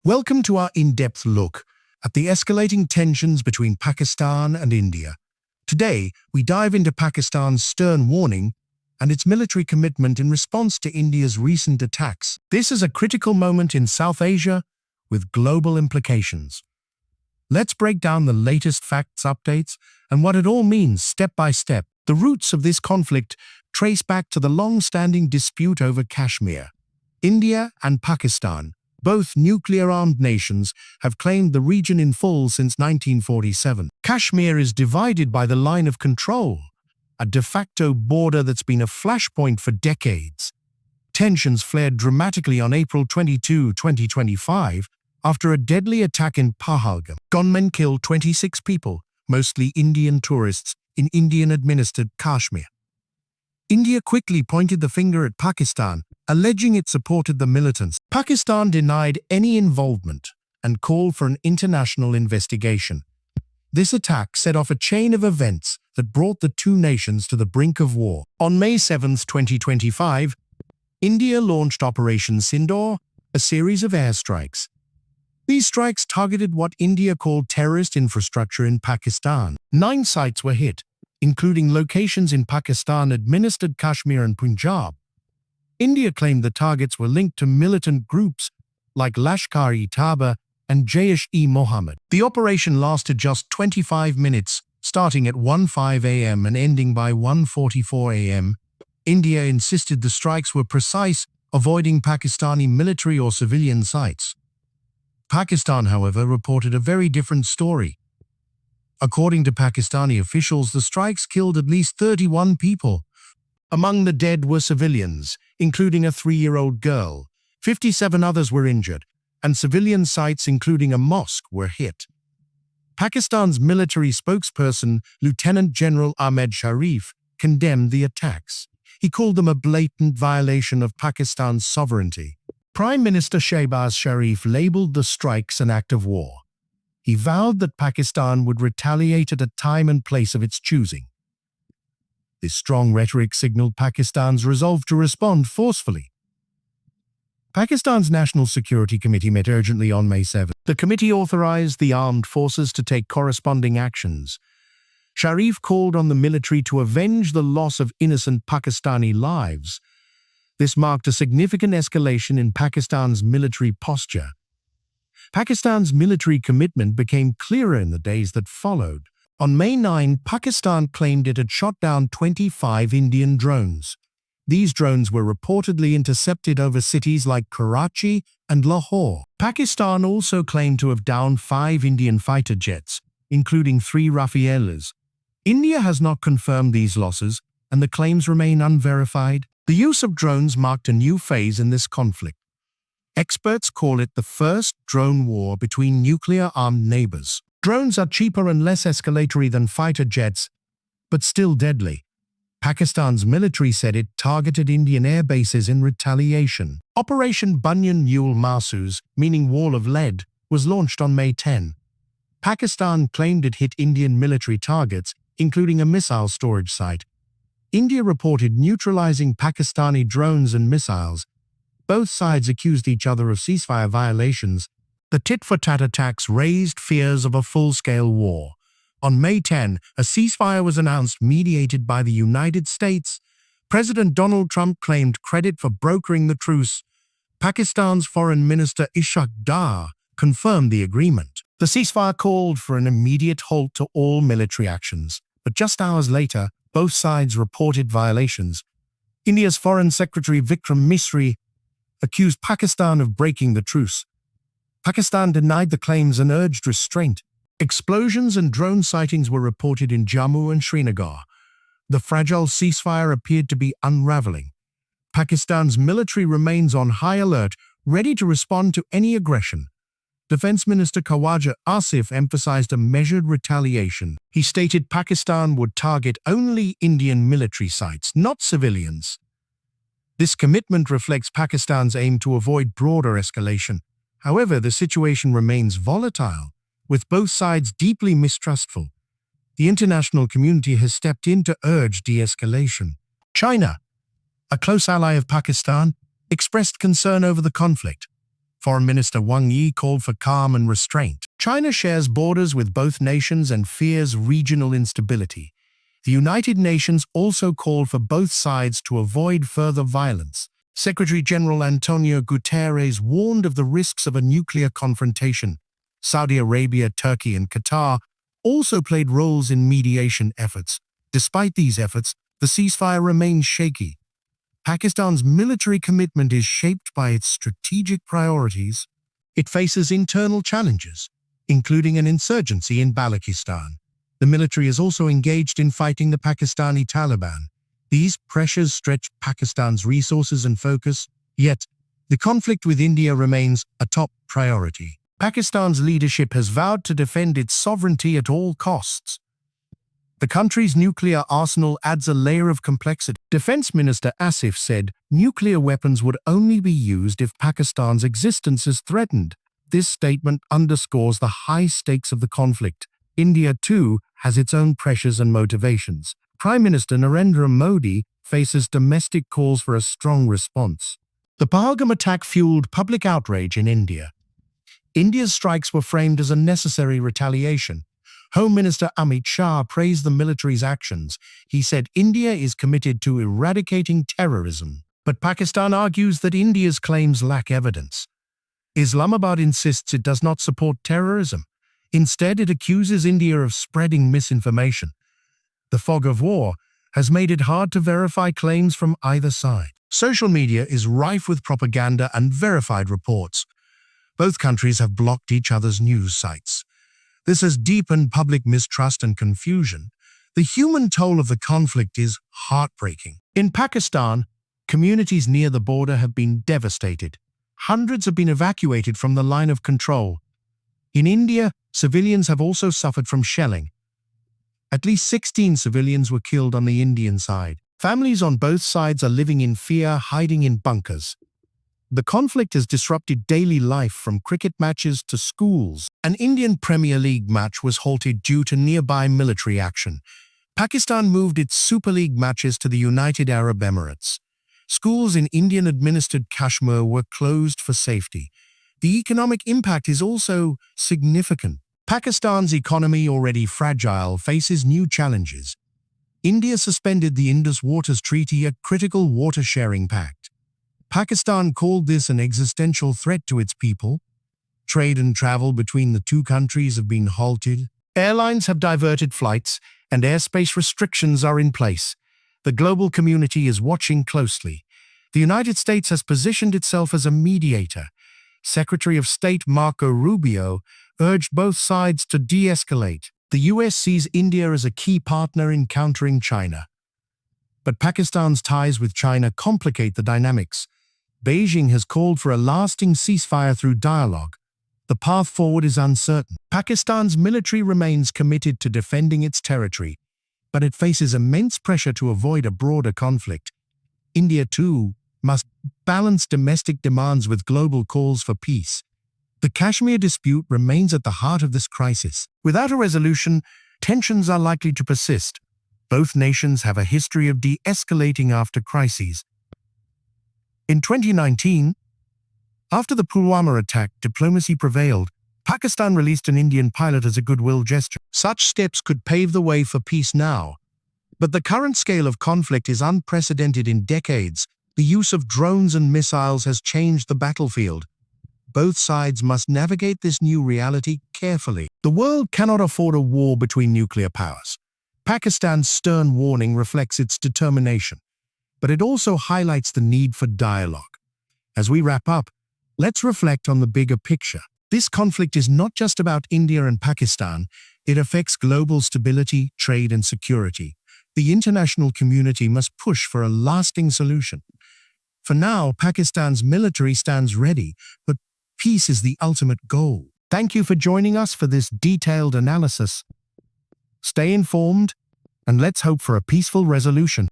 Welcome to our in-depth look at the escalating tensions between Pakistan and India. Today, we dive into Pakistan's stern warning and its military commitment in response to India's recent attacks. This is a critical moment in South Asia with global implications. Let's break down the latest facts, updates, and what it all means step by step. The roots of this conflict trace back to the long-standing dispute over Kashmir. India and Pakistan, both nuclear-armed nations, have claimed the region in full since 1947. Kashmir is divided by the line of control, a de facto border that's been a flashpoint for decades. Tensions flared dramatically on April 22, 2025, after a deadly attack in Pahalgam. Gunmen killed 26 people, mostly Indian tourists, in Indian-administered Kashmir. India quickly pointed the finger at Pakistan, alleging it supported the militants. Pakistan denied any involvement and called for an international investigation. This attack set off a chain of events that brought the two nations to the brink of war. On May 7, 2025, India launched Operation Sindoor, a series of airstrikes. These strikes targeted what India called terrorist infrastructure in Pakistan. 9 sites were hit, including locations in Pakistan-administered Kashmir and Punjab. India claimed the targets were linked to militant groups like Lashkar-e-Taiba and Jaish-e-Mohammed. The operation lasted just 25 minutes, starting at 1:05 a.m. and ending by 1:44 a.m. India insisted the strikes were precise, avoiding Pakistani military or civilian sites. Pakistan, however, reported a very different story. According to Pakistani officials, the strikes killed at least 31 people. Among the dead were civilians, including a 3-year-old girl. 57 others were injured, and civilian sites, including a mosque, were hit. Pakistan's military spokesperson, Lieutenant General Ahmed Sharif, condemned the attacks. He called them a blatant violation of Pakistan's sovereignty. Prime Minister Shehbaz Sharif labeled the strikes an act of war. He vowed that Pakistan would retaliate at a time and place of its choosing. This strong rhetoric signaled Pakistan's resolve to respond forcefully. Pakistan's National Security Committee met urgently on May 7. The committee authorized the armed forces to take corresponding actions. Sharif called on the military to avenge the loss of innocent Pakistani lives. This marked a significant escalation in Pakistan's military posture. Pakistan's military commitment became clearer in the days that followed. On May 9, Pakistan claimed it had shot down 25 Indian drones. These drones were reportedly intercepted over cities like Karachi and Lahore. Pakistan also claimed to have downed 5 Indian fighter jets, including 3 Rafales. India has not confirmed these losses, and the claims remain unverified. The use of drones marked a new phase in this conflict. Experts call it the first drone war between nuclear-armed neighbors. Drones are cheaper and less escalatory than fighter jets, but still deadly. Pakistan's military said it targeted Indian air bases in retaliation. Operation Bunyan Mule Mahsoos, meaning Wall of Lead, was launched on May 10. Pakistan claimed it hit Indian military targets, including a missile storage site. India reported neutralizing Pakistani drones and missiles. Both sides accused each other of ceasefire violations. The tit-for-tat attacks raised fears of a full-scale war. On May 10, a ceasefire was announced mediated by the United States. President Donald Trump claimed credit for brokering the truce. Pakistan's Foreign Minister Ishaq Dar confirmed the agreement. The ceasefire called for an immediate halt to all military actions, but just hours later, both sides reported violations. India's Foreign Secretary Vikram Misri accused Pakistan of breaking the truce. Pakistan denied the claims and urged restraint. Explosions and drone sightings were reported in Jammu and Srinagar. The fragile ceasefire appeared to be unraveling. Pakistan's military remains on high alert, ready to respond to any aggression. Defense Minister Khawaja Asif emphasized a measured retaliation. He stated Pakistan would target only Indian military sites, not civilians. This commitment reflects Pakistan's aim to avoid broader escalation. However, the situation remains volatile, with both sides deeply mistrustful. The international community has stepped in to urge de-escalation. China, a close ally of Pakistan, expressed concern over the conflict. Foreign Minister Wang Yi called for calm and restraint. China shares borders with both nations and fears regional instability. The United Nations also called for both sides to avoid further violence. Secretary-General Antonio Guterres warned of the risks of a nuclear confrontation. Saudi Arabia, Turkey, and Qatar also played roles in mediation efforts. Despite these efforts, the ceasefire remains shaky. Pakistan's military commitment is shaped by its strategic priorities. It faces internal challenges, including an insurgency in Balochistan. The military is also engaged in fighting the Pakistani Taliban. These pressures stretch Pakistan's resources and focus, yet the conflict with India remains a top priority. Pakistan's leadership has vowed to defend its sovereignty at all costs. The country's nuclear arsenal adds a layer of complexity. Defense Minister Asif said nuclear weapons would only be used if Pakistan's existence is threatened. This statement underscores the high stakes of the conflict. India, too, has its own pressures and motivations. Prime Minister Narendra Modi faces domestic calls for a strong response. The Pahalgam attack fueled public outrage in India. India's strikes were framed as a necessary retaliation. Home Minister Amit Shah praised the military's actions. He said India is committed to eradicating terrorism. But Pakistan argues that India's claims lack evidence. Islamabad insists it does not support terrorism. Instead, it accuses India of spreading misinformation. The fog of war has made it hard to verify claims from either side. Social media is rife with propaganda and verified reports. Both countries have blocked each other's news sites. This has deepened public mistrust and confusion. The human toll of the conflict is heartbreaking. In Pakistan, communities near the border have been devastated. Hundreds have been evacuated from the line of control. In India, civilians have also suffered from shelling. At least 16 civilians were killed on the Indian side. Families on both sides are living in fear, hiding in bunkers. The conflict has disrupted daily life from cricket matches to schools. An Indian Premier League match was halted due to nearby military action. Pakistan moved its Super League matches to the United Arab Emirates. Schools in Indian-administered Kashmir were closed for safety. The economic impact is also significant. Pakistan's economy, already fragile, faces new challenges. India suspended the Indus Waters Treaty, a critical water-sharing pact. Pakistan called this an existential threat to its people. Trade and travel between the two countries have been halted. Airlines have diverted flights, and airspace restrictions are in place. The global community is watching closely. The United States has positioned itself as a mediator. Secretary of State Marco Rubio urged both sides to de-escalate. The US sees India as a key partner in countering China. But Pakistan's ties with China complicate the dynamics. Beijing has called for a lasting ceasefire through dialogue. The path forward is uncertain. Pakistan's military remains committed to defending its territory, but it faces immense pressure to avoid a broader conflict. India, too, must balance domestic demands with global calls for peace. The Kashmir dispute remains at the heart of this crisis. Without a resolution, tensions are likely to persist. Both nations have a history of de-escalating after crises. In 2019, after the Pulwama attack, diplomacy prevailed. Pakistan released an Indian pilot as a goodwill gesture. Such steps could pave the way for peace now. But the current scale of conflict is unprecedented in decades. The use of drones and missiles has changed the battlefield. Both sides must navigate this new reality carefully. The world cannot afford a war between nuclear powers. Pakistan's stern warning reflects its determination, but it also highlights the need for dialogue. As we wrap up, let's reflect on the bigger picture. This conflict is not just about India and Pakistan. It affects global stability, trade, and security. The international community must push for a lasting solution. For now, Pakistan's military stands ready, but peace is the ultimate goal. Thank you for joining us for this detailed analysis. Stay informed, and let's hope for a peaceful resolution.